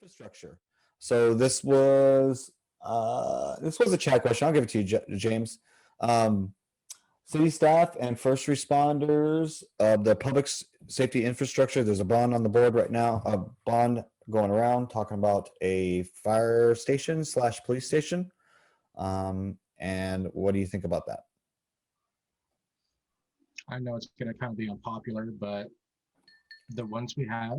Infrastructure. So this was a chat question. I'll give it to you, James. Um, City staff and first responders of the public safety infrastructure. There's a bond on the board right now. A bond going around talking about a fire station slash police station. And what do you think about that? I know it's going to kind of be unpopular, but the ones we have,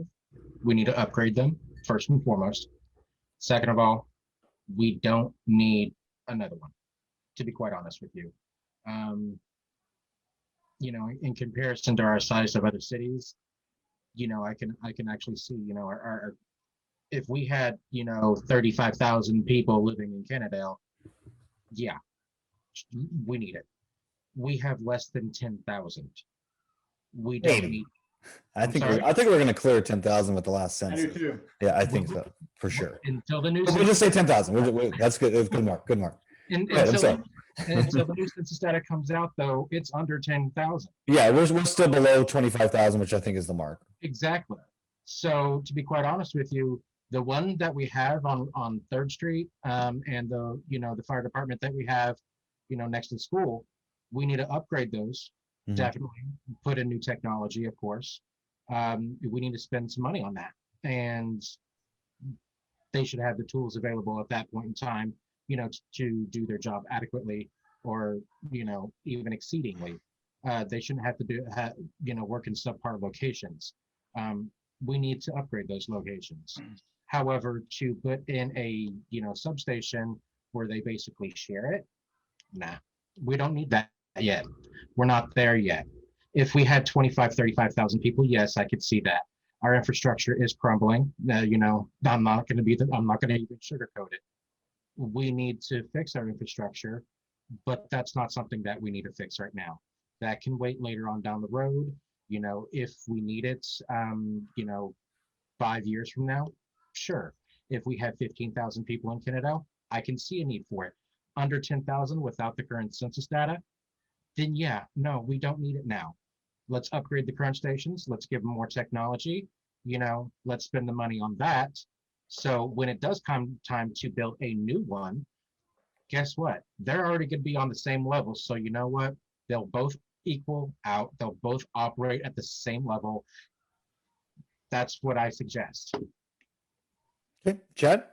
we need to upgrade them first and foremost. Second of all, we don't need another one, to be quite honest with you. In comparison to our size of other cities, I can actually see, our if we had, 35,000 people living in Kennedale, yeah, we need it. We have less than 10,000. We don't Maybe. need. I think we're going to clear 10,000 with the last I do census. too. Yeah, I think so for sure. Until the new. We'll just say 10,000. That's good. It's good mark. Good mark. Until the new census data comes out, though, it's under 10,000. Yeah, we're still below 25,000, which I think is the mark. Exactly. So to be quite honest with you, the one that we have on 3rd Street and the fire department that we have, next to the school, we need to upgrade those. Mm-hmm. Definitely put in new technology, of course. We need to spend some money on that, and they should have the tools available at that point in time, to do their job adequately, or even exceedingly. They shouldn't have to work in subpar locations. We need to upgrade those locations. However, to put in a substation where they basically share it, nah, we don't need that yet. We're not there yet. If we had 35,000 people, yes, I could see that. Our infrastructure is crumbling. I'm not going to even sugarcoat it. We need to fix our infrastructure, but that's not something that we need to fix right now. That can wait later on down the road. If we need it, 5 years from now, sure. If we have 15,000 people in Kennedale, I can see a need for it. Under 10,000 without the current census data, then yeah, no, we don't need it now. Let's upgrade the current stations. Let's give them more technology. Let's spend the money on that. So when it does come time to build a new one, guess what? They're already going to be on the same level. So you know what? They'll both equal out. They'll both operate at the same level. That's what I suggest. Okay, Chad?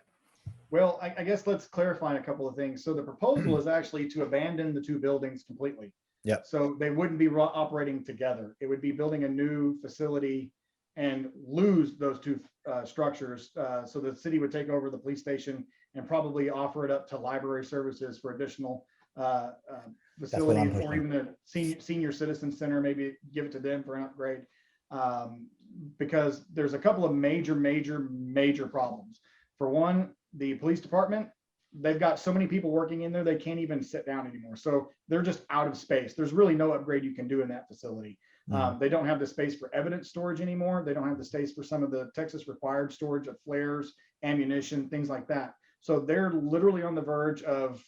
Well, I guess let's clarify a couple of things. So the proposal is actually to abandon the two buildings completely. Yeah. So they wouldn't be operating together. It would be building a new facility and lose those two structures. So the city would take over the police station and probably offer it up to library services for additional facilities, or even the senior citizen center, maybe give it to them for an upgrade. Because there's a couple of major problems. For one, the police department, they've got so many people working in there, they can't even sit down anymore. So they're just out of space. There's really no upgrade you can do in that facility. They don't have the space for evidence storage anymore. They don't have the space for some of the Texas required storage of flares, ammunition, things like that. So they're literally on the verge of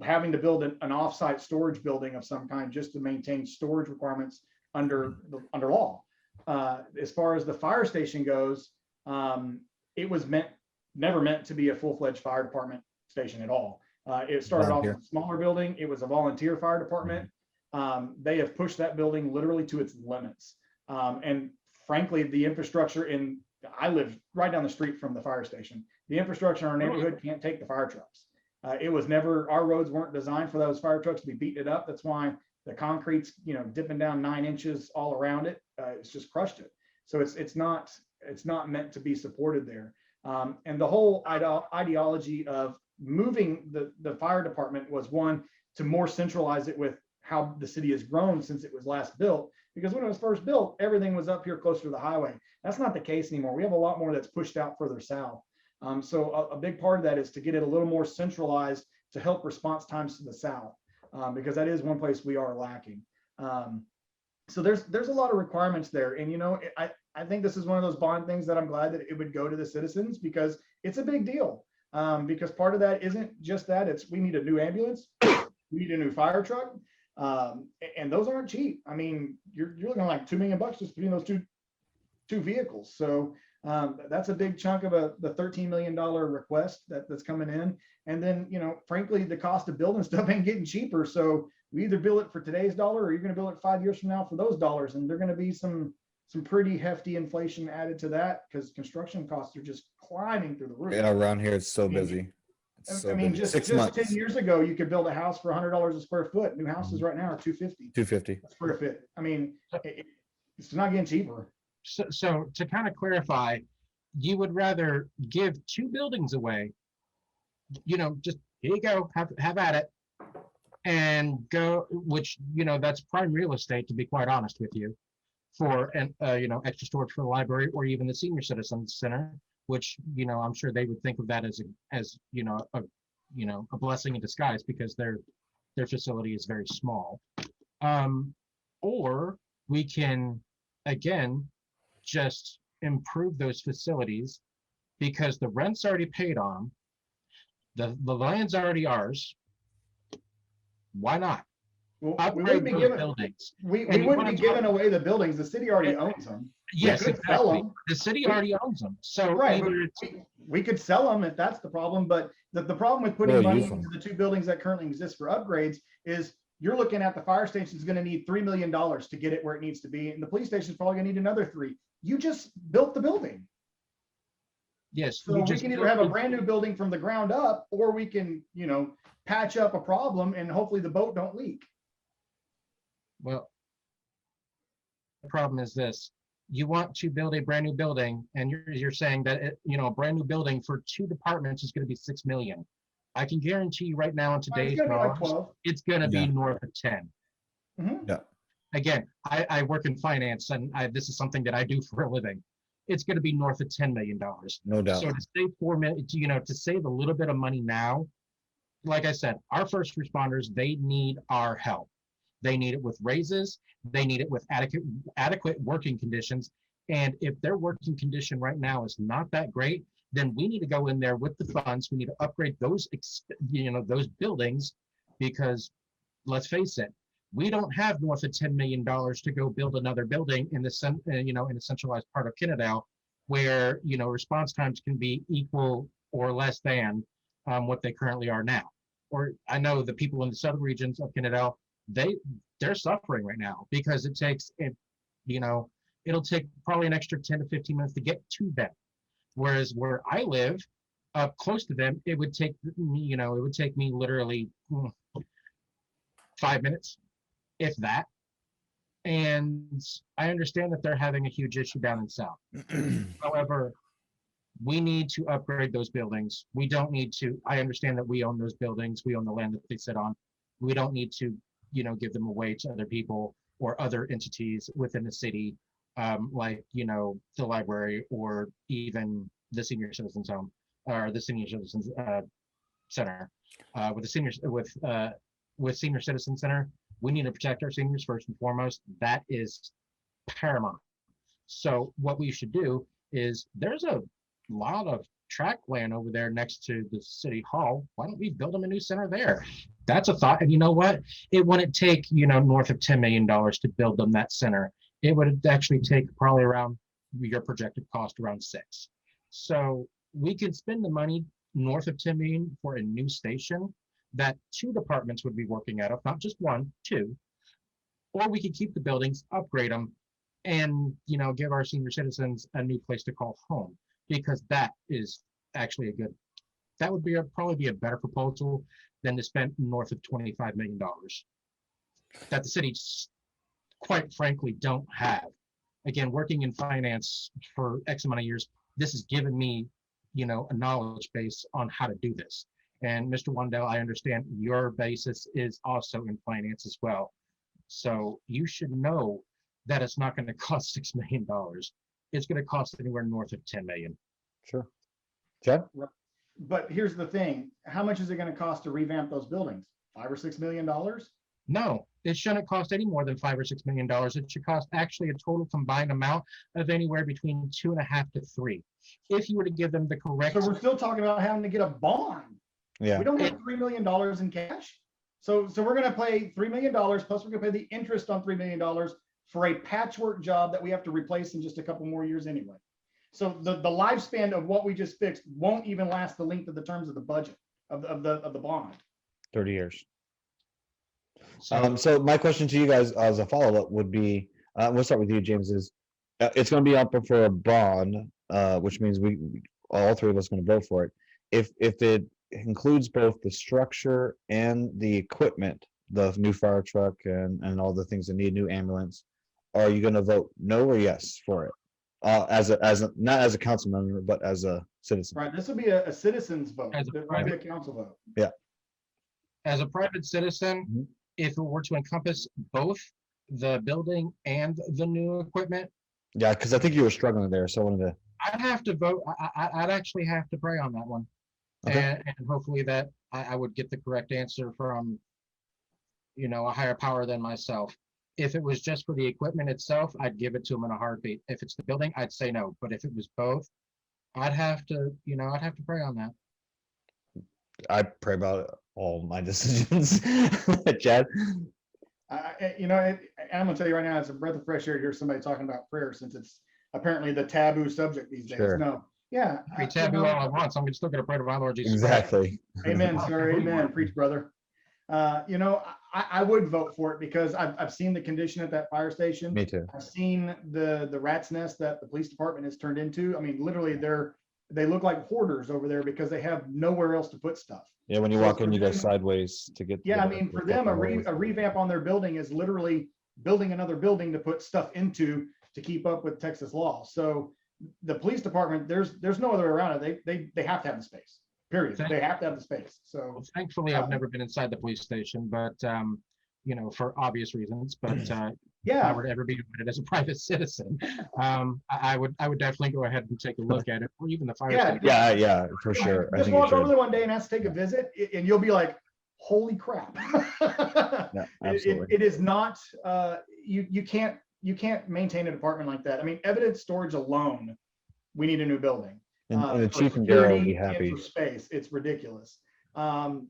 having to build an offsite storage building of some kind just to maintain storage requirements under law. As far as the fire station goes, it was never meant to be a full-fledged fire department station at all. It started off as a smaller building. It was a volunteer fire department. They have pushed that building literally to its limits. And frankly, the infrastructure I live right down the street from the fire station. The infrastructure in our neighborhood can't take the fire trucks. Our roads weren't designed for those fire trucks to be beating it up. That's why the concrete's, dipping down 9 inches all around it. It's just crushed it. So it's not meant to be supported there. And the whole ideology of moving the fire department was one to more centralize it with how the city has grown since it was last built. Because when it was first built, everything was up here closer to the highway. That's not the case anymore. We have a lot more that's pushed out further south. So a big part of that is to get it a little more centralized to help response times to the south, because that is one place we are lacking. So there's a lot of requirements there. And, I think this is one of those bond things that I'm glad that it would go to the citizens, because it's a big deal. Because part of that isn't just that, we need a new ambulance, we need a new fire truck. And those aren't cheap. I mean, you're looking at like $2 million just between those two vehicles. So That's a big chunk of the $13 million request that's coming in. And then, frankly, the cost of building stuff ain't getting cheaper. So we either bill it for today's dollar, or you're going to bill it 5 years from now for those dollars. And they're going to be some pretty hefty inflation added to that, because construction costs are just climbing through the roof. Yeah, around here it's so busy. I mean, just 6 10 months. years ago, you could build a house for $100 a square foot. New houses right now are $250 250. a square foot. I mean, it's not getting cheaper. So to kind of clarify, you would rather give 2 buildings away, just here you go, have at it, and go, which, that's prime real estate, to be quite honest with you, for an extra storage for the library, or even the senior citizens center, which I'm sure they would think of that as a blessing in disguise, because their facility is very small. Or we can again just improve those facilities, because the rent's already paid on, the land's already ours. Why not? Well, Upgrade those buildings. We wouldn't be giving away the buildings. The city already owns them. Yes, We could sell exactly. them. The city already owns them. So Right. either We could sell them if that's the problem. But the problem with putting We'll money use them. into the 2 buildings that currently exist for upgrades is you're looking at the fire station is going to need $3 million to get it where it needs to be. And the police station is probably going to need another 3. You just built the building. yes, So we can either have a brand new building from the ground up, or we can, patch up a problem and hopefully the boat don't leak. Well, the problem is this: you want to build a brand new building, and you're saying that a brand new building for 2 departments is going to be $6 million. I can guarantee you right now in today's It's gonna be like dollars, 12. it's going to be Yeah. north of 10. Mhm. Yeah. Again, I work in finance, and this is something that I do for a living. It's going to be north of $10 million. No doubt. So to save 4 million, to save a little bit of money now, like I said, our first responders, they need our help. They need it with raises. They need it with adequate working conditions. And if their working condition right now is not that great, then we need to go in there with the funds. We need to upgrade those, those buildings, because let's face it, we don't have north of $10 million to go build another building in in a centralized part of Kennedale, where response times can be equal or less than what they currently are now. Or I know the people in the southern regions of Kennedale, they're suffering right now, because it takes it'll take probably an extra 10 to 15 minutes to get to them. Whereas where I live, up close to them, it would take me literally 5 minutes, if that. And I understand that they're having a huge issue down in South. However, we need to upgrade those buildings. We don't need to, I understand that we own those buildings. We own the land that they sit on. We don't need to, give them away to other people or other entities within the city, like, the library, or even the senior citizens home, or the senior citizens center. With senior citizen center, we need to protect our seniors first and foremost. That is paramount. So what we should do is, there's a lot of tract land over there next to the city hall. Why don't we build them a new center there? That's a thought. And you know what? It wouldn't take, north of $10 million to build them that center. It would actually take probably around your projected cost around 6. So we could spend the money north of 10 million for a new station that 2 departments would be working out of, not just 1, 2. Or we could keep the buildings, upgrade them, and give our senior citizens a new place to call home, because that is actually that would be probably be a better proposal than to spend north of $25 million that the city, quite frankly, don't have. Again, working in finance for X amount of years, this has given me, a knowledge base on how to do this. And Mr. Wandell, I understand your basis is also in finance as well. So you should know that it's not going to cost $6 million. It's going to cost anywhere north of 10 million. Sure. Chad? But here's the thing: how much is it going to cost to revamp those buildings? $5 or $6 million? No, it shouldn't cost any more than $5 or $6 million. It should cost actually a total combined amount of anywhere between 2.5 to 3. If you were to give them the correct. So we're still talking about having to get a bond. Yeah. We don't have $3 million in cash. So we're going to pay $3 million, plus we're going to pay the interest on $3 million for a patchwork job that we have to replace in just a couple more years anyway. So the lifespan of what we just fixed won't even last the length of the terms of the budget of the bond. 30 years. So So my question to you guys as a follow-up would be, we'll start with you, James, is it's going to be up for a bond, which means we all three of us going to vote for it. If it includes both the structure and the equipment, the new fire truck and all the things that need, new ambulance, are you going to vote no or yes for it? As a not as a council member, but as a citizen. Right. This will be a citizen's vote. As a It won't be a private- council vote. as a private citizen, Mhm. if it were to encompass both the building and the new equipment, Yeah, because I think you were struggling there, so I wanted to. I'd have to vote. I'd actually have to pray on that one. Okay. And hopefully that I would get the correct answer from, a higher power than myself. If it was just for the equipment itself, I'd give it to them in a heartbeat. If it's the building, I'd say no. But if it was both, I'd have to pray on that. I pray about all my decisions, Chad. I'm gonna tell you right now, it's a breath of fresh air to hear somebody talking about prayer, since it's apparently the taboo subject these days. Sure. No, yeah. Be taboo all I want, so I'm still gonna pray to my Lord Jesus Christ. Exactly. Amen, sir. Amen. Preach, brother. I would vote for it because I've seen the condition at that fire station. Me too. I've seen the rat's nest that the police department has turned into. I mean, literally, they look like hoarders over there because they have nowhere else to put stuff. Yeah, when you So walk in, for you go them- sideways to get. Yeah, I the- mean, for the them, a fucking hole. revamp on their building is literally building another building to put stuff into to keep up with Texas law. So the police department, there's no other way around it. They have to have the space. Period. They have to have the space. So Well, thankfully, I've never been inside the police station, but for obvious reasons. But if I yeah, were to ever be invited as a private citizen, I would definitely go ahead and take a look at it, or even the fire Yeah. station. Yeah, for sure. I just think you walk over should. there one day and ask to take a visit, and you'll be like, "Holy crap!" Yeah, absolutely. It is not. You can't maintain a department like that. I mean, evidence storage alone, we need a new building. And the For chief and Daryl will security be and happy. for space, it's ridiculous. And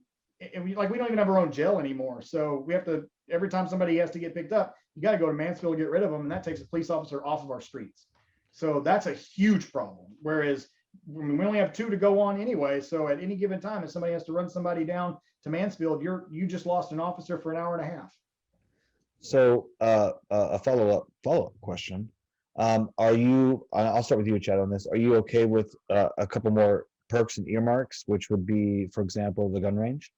we don't even have our own jail anymore. So we have to, every time somebody has to get picked up, you got to go to Mansfield to get rid of them, and that takes a police officer off of our streets. So that's a huge problem. Whereas we only have 2 to go on anyway. So at any given time, if somebody has to run somebody down to Mansfield, you just lost an officer for an hour and a half. So a follow-up question. I'll start with you, Chad, on this. Are you okay with a couple more perks and earmarks, which would be, for example, the gun range?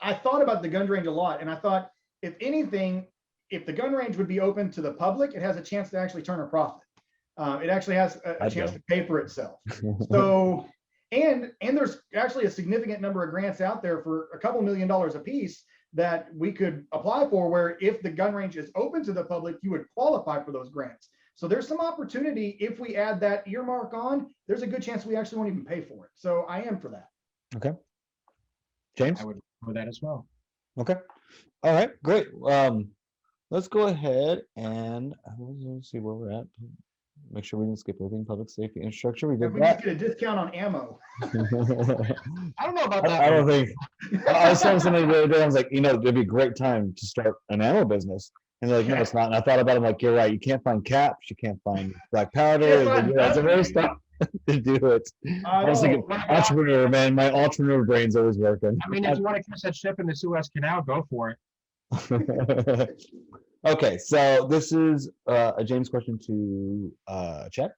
I thought about the gun range a lot, and I thought, if anything, if the gun range would be open to the public, it has a chance to actually turn a profit. It actually has a I'd chance go. to pay for itself. So, and there's actually a significant number of grants out there for a couple $1 million a piece that we could apply for, where if the gun range is open to the public, you would qualify for those grants. So there's some opportunity. If we add that earmark on, there's a good chance we actually won't even pay for it. So I am for that. Okay. James? I would for that as well. Okay. All right, great. Let's go ahead and let's see where we're at. Make sure we didn't skip anything. Public safety infrastructure. We If did we that. just get a discount on ammo. I don't know about that. I don't one. think. I was telling somebody the other day, I was like, it'd be a great time to start an ammo business. And they're like, no, it's not. And I thought about it, I'm like, you're right. You can't find caps. You can't find black powder. That's a very stuff to do it. I was thinking, entrepreneur, man. My entrepreneur brain's always working. I mean, if you want to catch that ship in the Suez Canal, go for it. Okay, so this is a James question to Chad.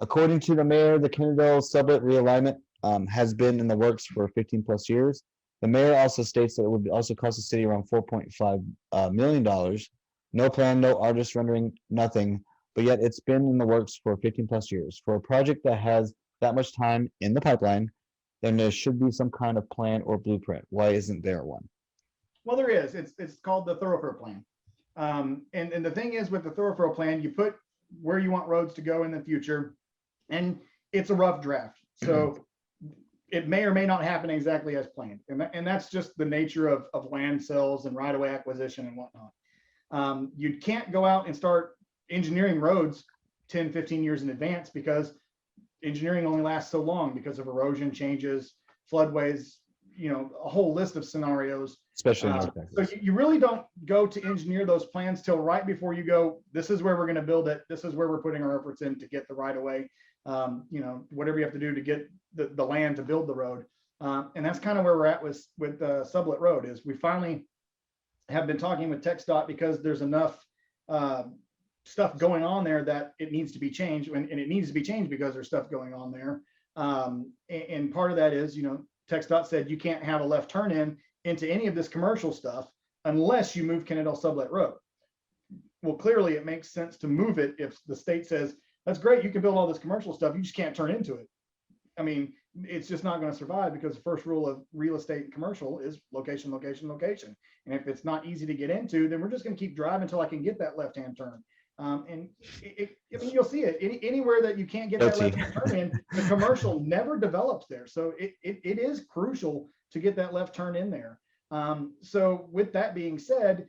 According to the mayor, the Kennedale sublet realignment has been in the works for 15 plus years. The mayor also states that it would also cost the city around $4.5 million. No plan, no artist rendering, nothing. But yet it's been in the works for 15 plus years. For a project that has that much time in the pipeline, then there should be some kind of plan or blueprint. Why isn't there one? Well, there is. It's called the thoroughfare plan. And the thing is, with the thoroughfare plan, you put where you want roads to go in the future, and it's a rough draft. So it may or may not happen exactly as planned. And that's just the nature of land sales and right-of-way acquisition and whatnot. You can't go out and start engineering roads 10, 15 years in advance, because engineering only lasts so long because of erosion changes, floodways, a whole list of scenarios especially in North So Texas. you really don't go to engineer those plans till right before you go, this is where we're going to build it. This is where we're putting our efforts in to get the right of way. Whatever you have to do to get the land to build the road. And that's kind of where we're at with Sublet Road. Is we finally have been talking with TxDOT because there's enough stuff going on there that it needs to be changed, and it needs to be changed because there's stuff going on there. And part of that is, TxDOT said you can't have a left turn in into any of this commercial stuff unless you move Kennedale Sublet Road. Well, clearly it makes sense to move it if the state says, that's great, you can build all this commercial stuff, you just can't turn into it. I mean, it's just not going to survive because the first rule of real estate and commercial is location, location, location. And if it's not easy to get into, then we're just going to keep driving until I can get that left-hand turn. I mean, you'll see it anywhere that you can't get that left-hand turn in, the commercial never develops there. So it is crucial to get that left turn in there. So with that being said,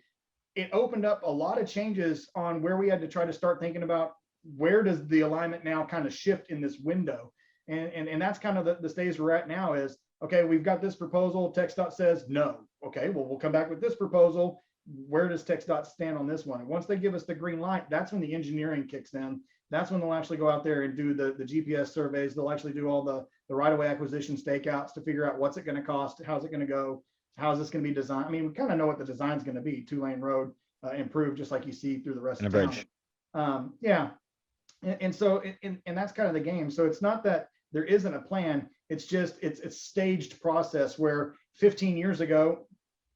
it opened up a lot of changes on where we had to try to start thinking about where does the alignment now kind of shift in this window. And that's kind of the stage we're at now is, okay, we've got this proposal, TxDOT says no. Okay, well, we'll come back with this proposal. Where does TxDOT stand on this one? And once they give us the green light, that's when the engineering kicks in. That's when they'll actually go out there and do the GPS surveys. They'll actually do all the right-of-way acquisition stakeouts to figure out what's it going to cost, how's it going to go, how's this going to be designed. I mean, we kind of know what the design is going to be, 2-lane road, improved just like you see through the rest of town. Yeah. And so that's kind of the game. So it's not that there isn't a plan. It's just it's staged process where 15 years ago,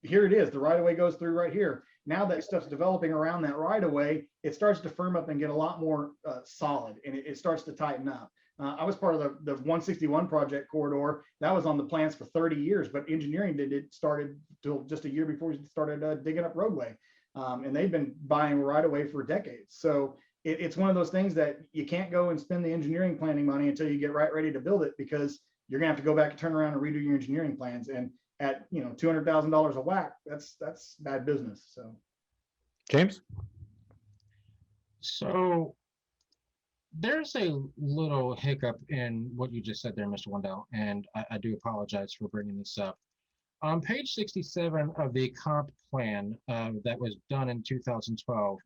here it is, the right of way goes through right here. Now that stuff's developing around that right of way, it starts to firm up and get a lot more solid, and it starts to tighten up. I was part of the 161 project corridor that was on the plans for 30 years, but engineering started till just a year before we started digging up roadway, and they've been buying right of way for decades. So it's one of those things that you can't go and spend the engineering planning money until you get ready to build it, because you're gonna have to go back and turn around and redo your engineering plans. And at $200,000 a whack, that's bad business. So, James. So there's a little hiccup in what you just said there, Mr. Wandell, and I do apologize for bringing this up. On page 67 of the comp plan that was done in 2012,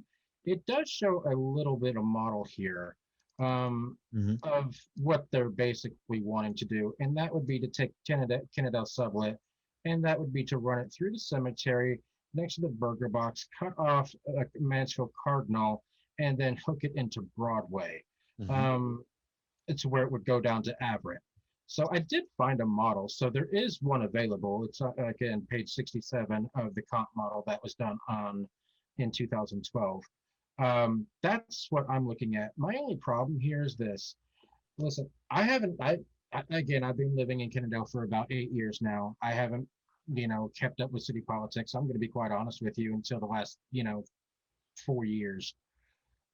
it does show a little bit of model here of what they're basically wanting to do. And that would be to take Kennedale Sublet, and that would be to run it through the cemetery next to the burger box, cut off Mansfield Cardinal, and then hook it into Broadway. It's where it would go down to Everett. So I did find a model. So there is one available. It's again, page 67 of the comp model that was done in 2012. That's what I'm looking at. My only problem here is this. Listen, again, I've been living in Kennedale for about 8 years now. I haven't, kept up with city politics. I'm going to be quite honest with you until the last, 4 years.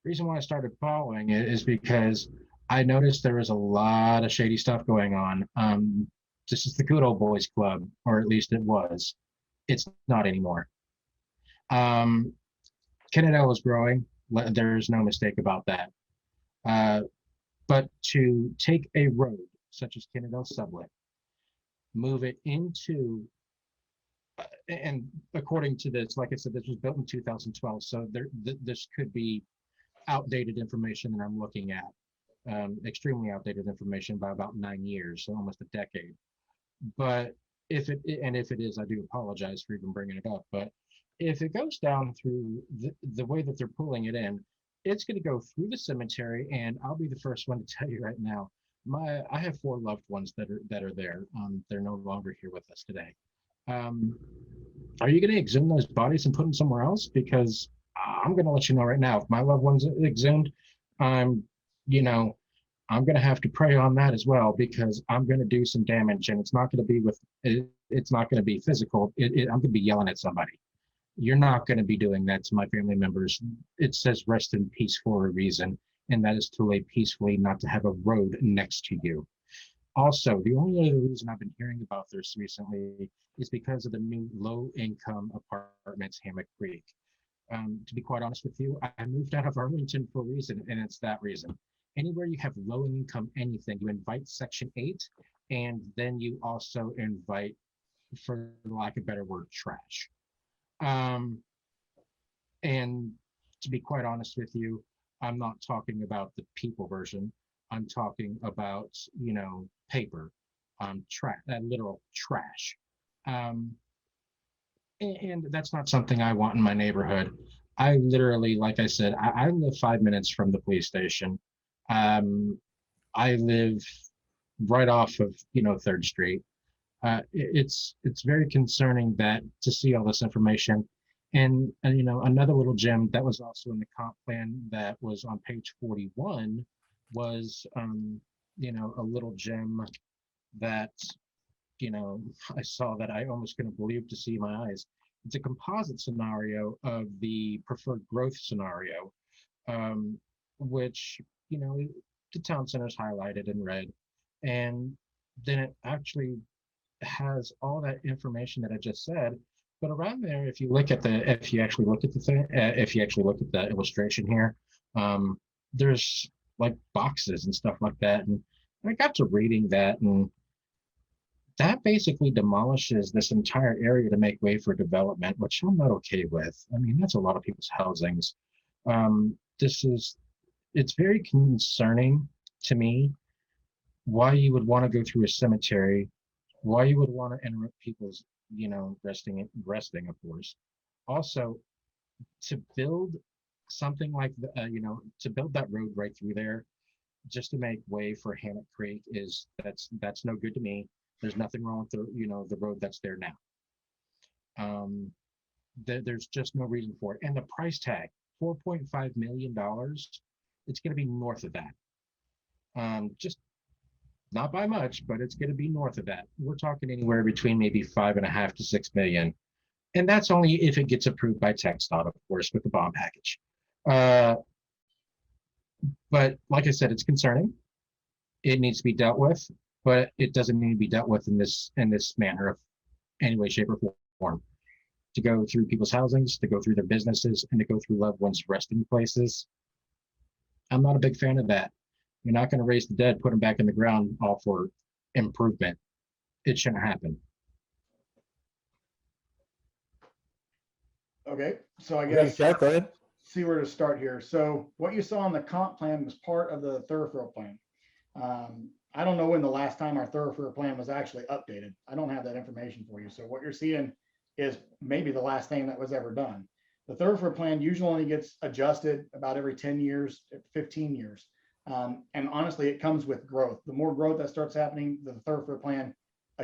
The reason why I started following it is because I noticed there was a lot of shady stuff going on. This is the good old boys club, or at least it was. It's not anymore. Kennedale was growing. There's no mistake about that. But to take a road such as Kennedale Sublet, move it into, and according to this, like I said, this was built in 2012, so this could be outdated information that I'm looking at. Extremely outdated information by about 9 years, so almost a decade. But if it is, I do apologize for even bringing it up. But if it goes down through the way that they're pulling it in, it's going to go through the cemetery, and I'll be the first one to tell you right now, I have 4 loved ones that are there. They're no longer here with us today. Are you going to exhume those bodies and put them somewhere else? Because I'm going to let you know right now, if my loved ones are exhumed, I'm going to have to pray on that as well, because I'm going to do some damage, and it's not going to be physical. I'm going to be yelling at somebody. You're not going to be doing that to my family members. It says rest in peace for a reason, and that is to lay peacefully, not to have a road next to you. Also, the only other reason I've been hearing about this recently is because of the new low-income apartments, Hammock Creek. To be quite honest with you, I moved out of Arlington for a reason, and it's that reason. Anywhere you have low income anything, you invite Section 8, and then you also invite for lack of a better word, trash. Um, and to be quite honest with you, I'm not talking about the people version. I'm talking about, paper, literal trash. Um, and that's not something I want in my neighborhood. I literally, like I said, I live 5 minutes from the police station. Um, I live right off of, Third Street. It's very concerning that to see all this information, and another little gem that was also in the comp plan that was on page 41 was a little gem that I saw that I almost couldn't believe to see my eyes. It's a composite scenario of the preferred growth scenario, um, which, the town center is highlighted in red. And then it actually has all that information that I just said. But around there, if you actually look at the thing, if you actually look at the illustration here, there's like boxes and stuff like that. And I got to reading that, and that basically demolishes this entire area to make way for development, which I'm not okay with. I mean, that's a lot of people's housings. It's very concerning to me why you would want to go through a cemetery, why you would want to interrupt people's, resting, of course. Also, to build something like to build that road right through there, just to make way for Hammock Creek that's no good to me. There's nothing wrong with the road that's there now. There's just no reason for it. And the price tag, $4.5 million, it's going to be north of that. Just not by much, but it's going to be north of that. We're talking anywhere between maybe 5.5 to 6 million. And that's only if it gets approved by TxDOT, of course, with the bond package. But like I said, it's concerning. It needs to be dealt with, but it doesn't need to be dealt with in this manner of any way, shape, or form. To go through people's housings, to go through their businesses, and to go through loved ones' resting places. I'm not a big fan of that. You're not going to raise the dead, put them back in the ground, all for improvement. It shouldn't happen. Okay, so I Okay, guess Chuck, go ahead. see where to start here. So what you saw on the comp plan was part of the thoroughfare plan. I don't know when the last time our thoroughfare plan was actually updated. I don't have that information for you. So what you're seeing is maybe the last thing that was ever done. The thoroughfare plan usually only gets adjusted about every 10 years, 15 years. And honestly, it comes with growth. The more growth that starts happening, the thoroughfare plan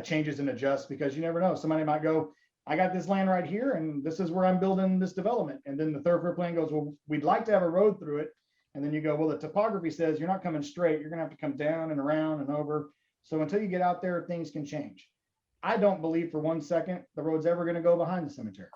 changes and adjusts, because you never know. Somebody might go, I got this land right here, and this is where I'm building this development. And then the thoroughfare plan goes, well, we'd like to have a road through it. And then you go, well, the topography says you're not coming straight. You're going to have to come down and around and over. So until you get out there, things can change. I don't believe for 1 second the road's ever going to go behind the cemetery.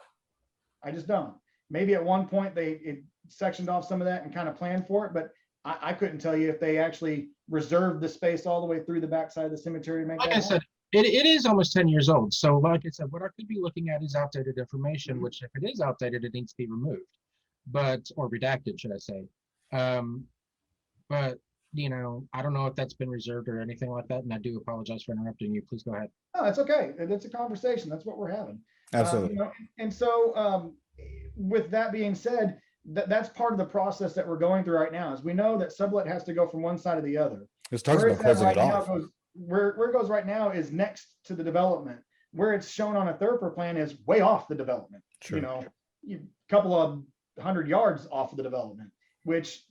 I just don't. Maybe at one point it sectioned off some of that and kind of planned for it, but I couldn't tell you if they actually reserved the space all the way through the backside of the cemetery to make Like that I said, it is almost 10 years old. So like I said, what I could be looking at is outdated information, which if it is outdated, it needs to be removed, or redacted, should I say. But I don't know if that's been reserved or anything like that. And I do apologize for interrupting you. Please go ahead. No, it's okay. It's a conversation. That's what we're having. Absolutely. And so with that being said, that's part of the process that we're going through right now. Is we know that sublet has to go from one side to the other. It's talks about closing it off. Where it goes right now is next to the development. Where it's shown on a thoroughfare plan is way off the development. Sure. A couple of 100 yards off of the development, which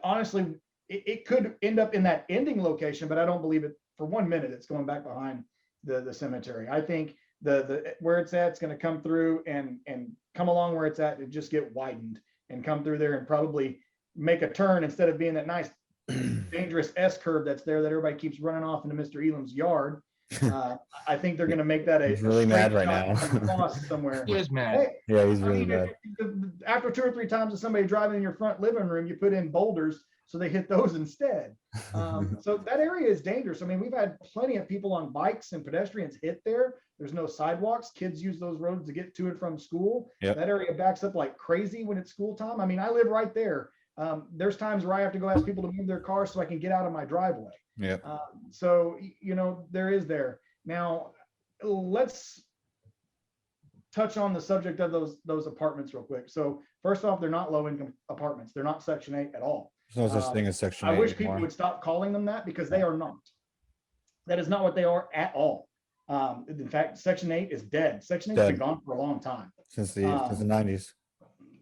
honestly, it could end up in that ending location, but I don't believe it for 1 minute. It's going back behind the cemetery. I think the where it's at, it's going to come through and come along where it's at and just get widened and come through there and probably make a turn instead of being that nice dangerous S curve that's there that everybody keeps running off into Mr. Elam's yard. I think they're going to make that He's really mad right shot now. somewhere. He is mad. Hey, Yeah, he's really mad. After 2 or 3 times of somebody driving in your front living room, you put in boulders so they hit those instead. So that area is dangerous. I mean, we've had plenty of people on bikes and pedestrians hit there. There's no sidewalks. Kids use those roads to get to and from school. Yep. That area backs up like crazy when it's school time. I mean, I live right there. There's times where I have to go ask people to move their cars so I can get out of my driveway. Yeah. So, there is there. Now, let's touch on the subject of those apartments real quick. So first off, they're not low income apartments. They're not Section 8 at all. There's no such thing as Section I 8 wish people anymore. would stop calling them that, because they are not. That is not what they are at all. In fact, Section 8 is dead. Section 8 has been Dead. gone for a long time. Since the 90s.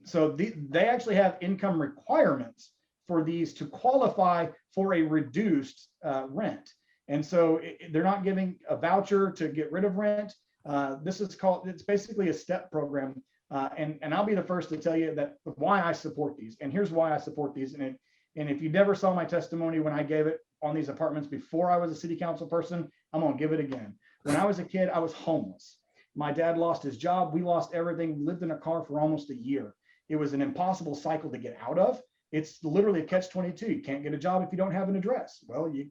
So they actually have income requirements for these to qualify for a reduced rent. And so they're not giving a voucher to get rid of rent. This is called, it's basically a step program. And I'll be the first to tell you that why I support these. And here's why I support these. And if you never saw my testimony when I gave it on these apartments before I was a city council person, I'm gonna give it again. When I was a kid, I was homeless. My dad lost his job. We lost everything. We lived in a car for almost a year. It was an impossible cycle to get out of. It's literally a catch-22. You can't get a job if you don't have an address. Well, you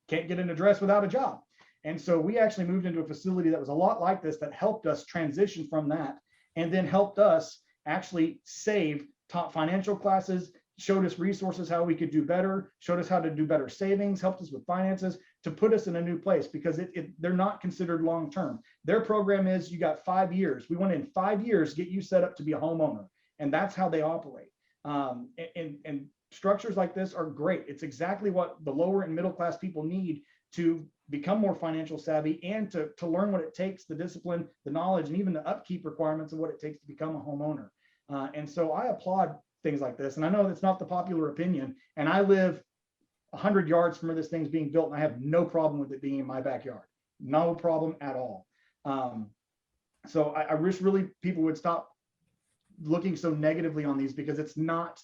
can't get an address without a job. And so we actually moved into a facility that was a lot like this, that helped us transition from that, and then helped us actually save top financial classes, showed us resources, how we could do better, showed us how to do better savings, helped us with finances to put us in a new place, because they're not considered long-term. Their program is, you got 5 years. We want to, in 5 years, get you set up to be a homeowner. And that's how they operate. And structures like this are great. It's exactly what the lower and middle class people need to become more financial savvy, and to learn what it takes, the discipline, the knowledge, and even the upkeep requirements of what it takes to become a homeowner. And so I applaud things like this. And I know that's not the popular opinion. And I live 100 yards from where this thing's being built, and I have no problem with it being in my backyard. No problem at all. So I wish really people would stop looking so negatively on these, because it's not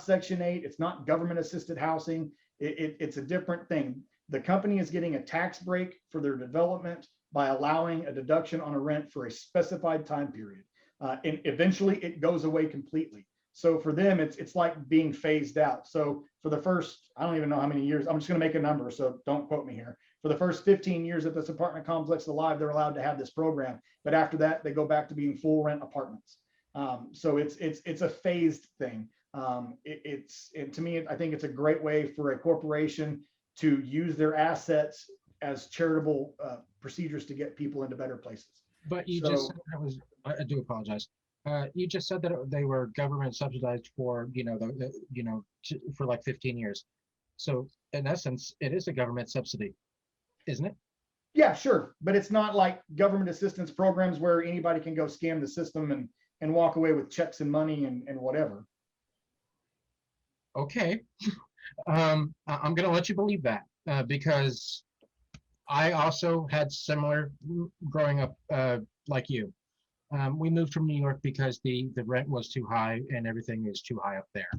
Section 8, it's not government assisted housing. It's a different thing. The company is getting a tax break for their development by allowing a deduction on a rent for a specified time period. And eventually it goes away completely. So for them, it's like being phased out. So for the first, I don't even know how many years, I'm just going to make a number, so don't quote me here. For the first 15 years that this apartment complex is alive, they're allowed to have this program. But after that, they go back to being full rent apartments. So it's a phased thing. To me, I think it's a great way for a corporation to use their assets as charitable procedures to get people into better places. But you just said that was, I do apologize. You just said that they were government subsidized for, for like 15 years. So in essence, it is a government subsidy, isn't it? Yeah, sure. But it's not like government assistance programs where anybody can go scam the system and walk away with checks and money and whatever. Okay. I'm going to let you believe that because I also had similar growing up like you. We moved from New York because the rent was too high and everything is too high up there.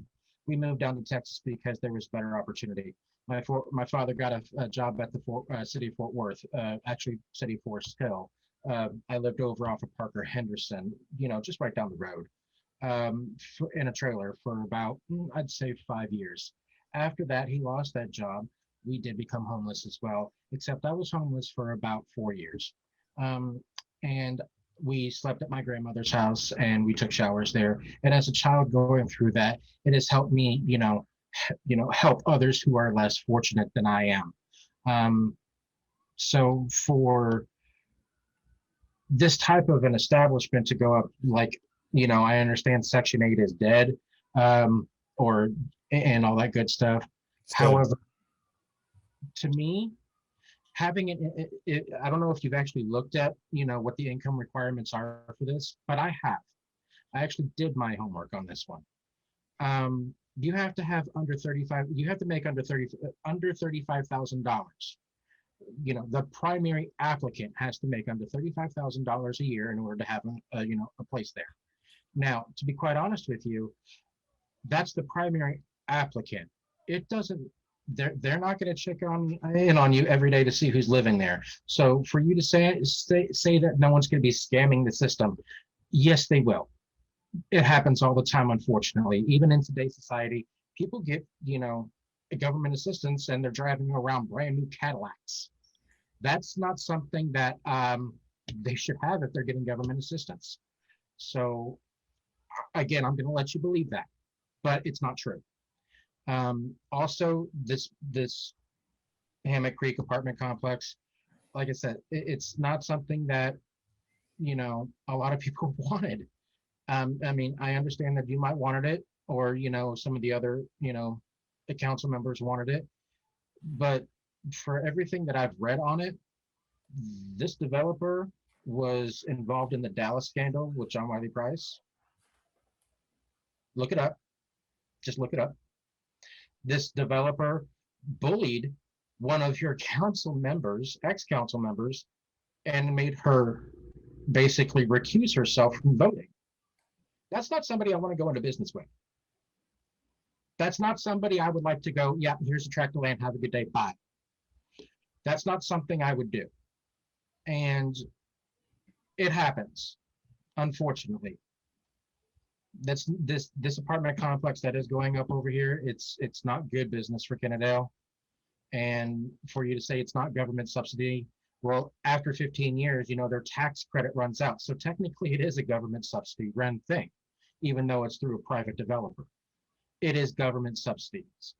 We moved down to Texas because there was better opportunity. My father got a job at the city of Fort Worth, actually city of Forest Hill. I lived over off of Parker Henderson, just right down the road, in a trailer for about, I'd say 5 years. After that, he lost that job. We did become homeless as well, except I was homeless for about 4 years. And we slept at my grandmother's house and we took showers there. And as a child going through that, it has helped me, help others who are less fortunate than I am. So for this type of an establishment to go up, like, I understand Section 8 is dead, and all that good stuff. However, to me, having it, I don't know if you've actually looked at, what the income requirements are for this, but I have. I actually did my homework on this one. You have to have you have to make under $35,000. The primary applicant has to make under $35,000 a year in order to have a place there. Now, to be quite honest with you, that's the primary applicant. It doesn't, they're not going to check in on you every day to see who's living there. So for you to say that no one's going to be scamming the system, yes, they will. It happens all the time, unfortunately. Even in today's society, people get, government assistance and they're driving around brand new Cadillacs. That's not something that they should have if they're getting government assistance. So again, I'm going to let you believe that, but it's not true. Also, this Hammock Creek apartment complex, like I said, it's not something that a lot of people wanted. I mean, I understand that you might wanted it, or, some of the other, the council members wanted it. But for everything that I've read on it, this developer was involved in the Dallas scandal with John Wiley Price. Look it up. Just look it up. This developer bullied one of your council members, ex-council members, and made her basically recuse herself from voting. That's not somebody I want to go into business with. That's not somebody I would like to go, yeah, here's a tract of land, have a good day, bye. That's not something I would do. And it happens, unfortunately. That's this apartment complex that is going up over here. It's not good business for Kennedale. And for you to say it's not government subsidy, well, after 15 years, their tax credit runs out. So technically it is a government subsidy run thing, even though it's through a private developer. It is government subsidies.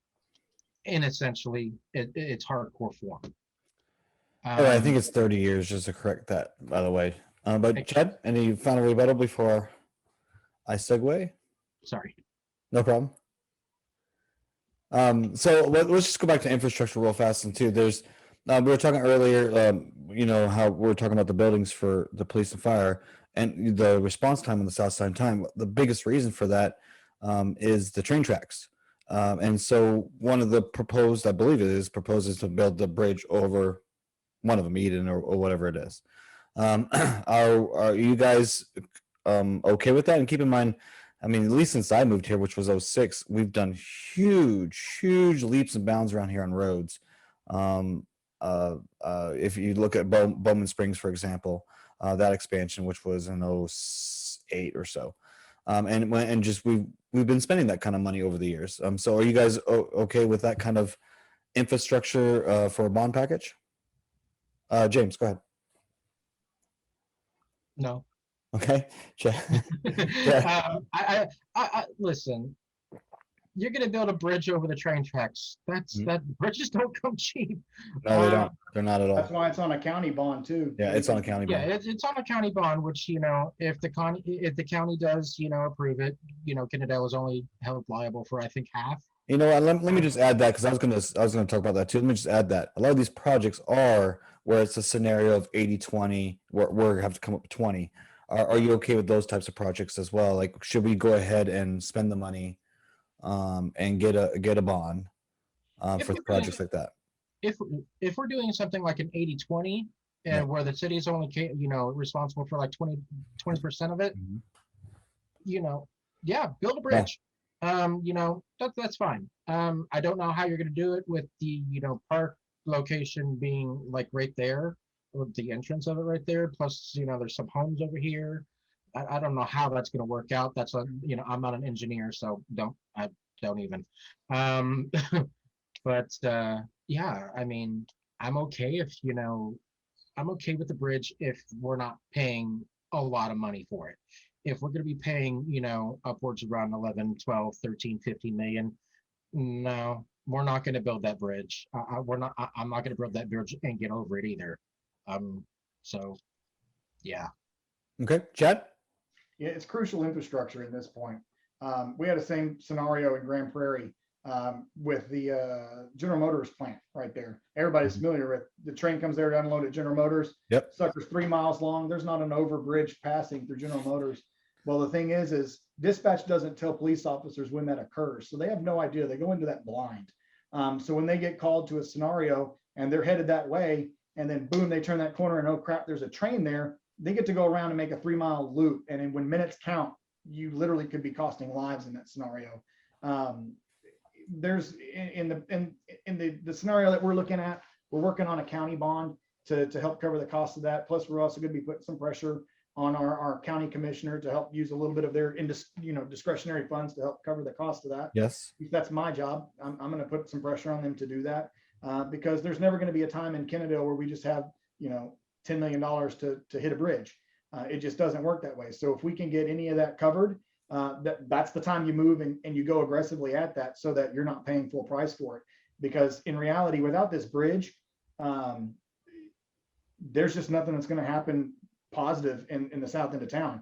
And essentially it's hardcore form. I think it's 30 years, just to correct that, by the way. But Chad, any final rebuttal before I segue? Sorry. No problem. So let's just go back to infrastructure real fast. And too, there's we were talking earlier, how we were talking about the buildings for the police and fire and the response time on the south side time. The biggest reason for that is the train tracks. And so one of the proposed, I believe it is, proposes to build the bridge over one of them, Eden or whatever it is. Are you guys okay with that? And keep in mind, I mean, at least since I moved here, which was 06, we've done huge leaps and bounds around here on roads. If you look at Bowman Springs, for example, that expansion, which was in 08 or so. And just we've been spending that kind of money over the years. So are you guys okay with that kind of infrastructure for a bond package? James, go ahead. No. Okay. I listen. You're going to build a bridge over the train tracks. That bridges don't come cheap. No, they don't. They're not at all. That's why it's on a county bond too. Yeah, it's on a county bond. Yeah, it's on a county bond, which if the county does approve it, Kennedale is only held liable for I think half. You know what? Let me just add that, because I was gonna talk about that too. Let me just add that a lot of these projects are where it's a scenario of 80-20, where we have to come up with 20. Are you okay with those types of projects as well? Like, should we go ahead and spend the money and get a bond for projects like that? If we're doing something like an 80-20, and where the city is only responsible for like 20% of it, build a bridge. That's fine. I don't know how you're going to do it with the park location being like right there, with the entrance of it right there. Plus, there's some homes over here. I don't know how that's going to work out. That's I'm not an engineer, so I don't even. But I mean, I'm okay if I'm okay with the bridge if we're not paying a lot of money for it. If we're going to be paying, upwards around 11, 12, 13, 15 million, no, we're not going to build that bridge. I'm not going to build that bridge and get over it either. So, yeah. Okay, Chad? Yeah, it's crucial infrastructure at this point. We had the same scenario in Grand Prairie with the General Motors plant right there. Everybody's familiar with the train comes there to unload at General Motors. Yep. Sucker's 3 miles long. There's not an overbridge passing through General Motors. Well, the thing is dispatch doesn't tell police officers when that occurs. So they have no idea. They go into that blind. So when they get called to a scenario and they're headed that way, and then boom, they turn that corner and oh crap, there's a train there. They get to go around and make a 3-mile loop. And then when minutes count, you literally could be costing lives in that scenario. There's in the scenario that we're looking at, we're working on a county bond to help cover the cost of that. Plus, we're also going to be putting some pressure on our county commissioner to help use a little bit of their discretionary funds to help cover the cost of that. Yes. That's my job. I'm going to put some pressure on them to do that because there's never going to be a time in Kennedale where we just have $10 million to hit a bridge. It just doesn't work that way. So if we can get any of that covered, that's the time you move and you go aggressively at that so that you're not paying full price for it. Because in reality, without this bridge, there's just nothing that's going to happen positive in the south end of town.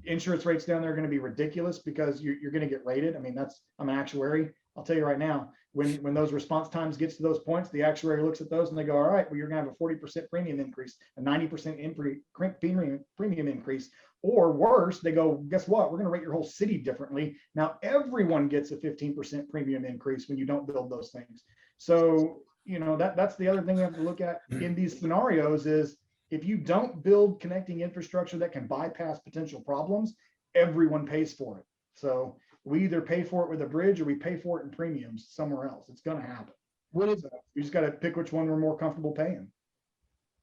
Insurance rates down there are going to be ridiculous because you're going to get rated. I mean, I'm an actuary. I'll tell you right now, when those response times gets to those points, the actuary looks at those and they go, all right, well, you're going to have a 40% premium increase, a 90% premium increase, or worse, they go, guess what? We're going to rate your whole city differently. Now, everyone gets a 15% premium increase when you don't build those things. So, that's the other thing you have to look at in these scenarios is, if you don't build connecting infrastructure that can bypass potential problems, everyone pays for it. So we either pay for it with a bridge or we pay for it in premiums somewhere else. It's going to happen. So you just got to pick which one we're more comfortable paying.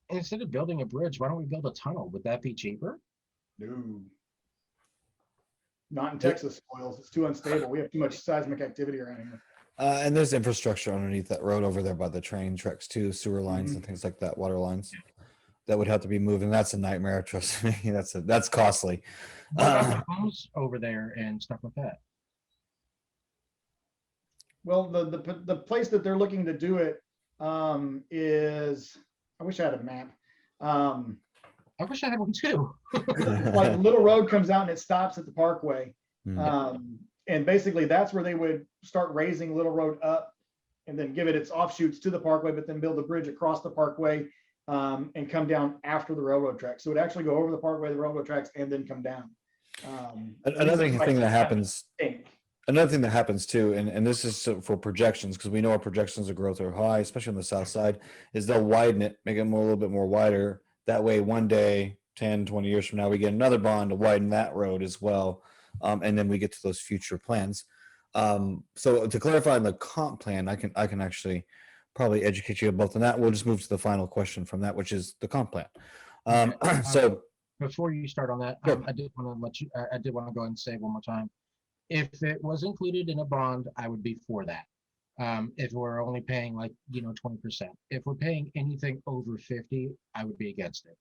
Instead of building a bridge, why don't we build a tunnel? Would that be cheaper? No. Not in Texas soils. It's too unstable. We have too much seismic activity around here. And there's infrastructure underneath that road over there by the train tracks too, sewer lines and things like that, water lines. That would have to be moved, and that's a nightmare. Trust me, that's costly. What about the homes over there and stuff like that? Well, the place that they're looking to do it is, I wish I had a map. I wish I had one too. Like Little Road comes out and it stops at the Parkway, and basically that's where they would start raising Little Road up, and then give it its offshoots to the Parkway, but then build a bridge across the Parkway. And come down after the railroad tracks. So it would actually go over the Parkway, the railroad tracks, and then come down. Another thing that happens too, and this is for projections, because we know our projections of growth are high, especially on the south side, is they'll widen it, make it a little bit more wider. That way, one day, 10, 20 years from now, we get another bond to widen that road as well. And then we get to those future plans. So to clarify on the comp plan, I can actually probably educate you both on that. We'll just move to the final question from that, which is the comp plan. So before you start on that, I did want to go ahead and say one more time, if it was included in a bond, I would be for that. If we're only paying 20%, if we're paying anything over 50, I would be against it.